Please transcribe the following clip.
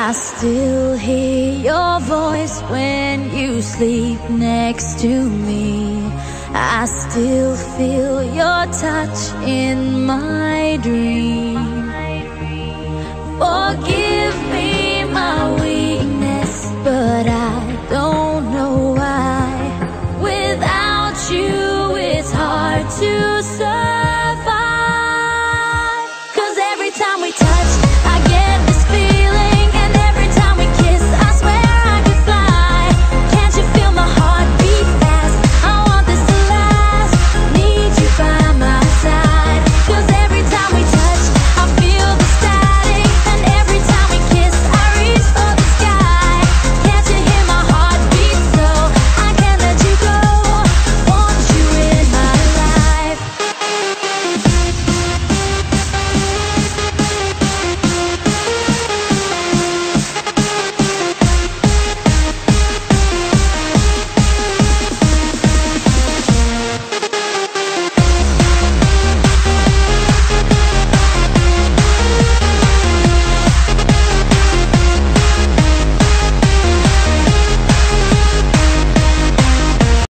I still hear your voice when you sleep next to me. I still feel your touch in my dream. Forgive me my weakness, but I don't know why. Without you it's hard to survive. 'Cause every time we touch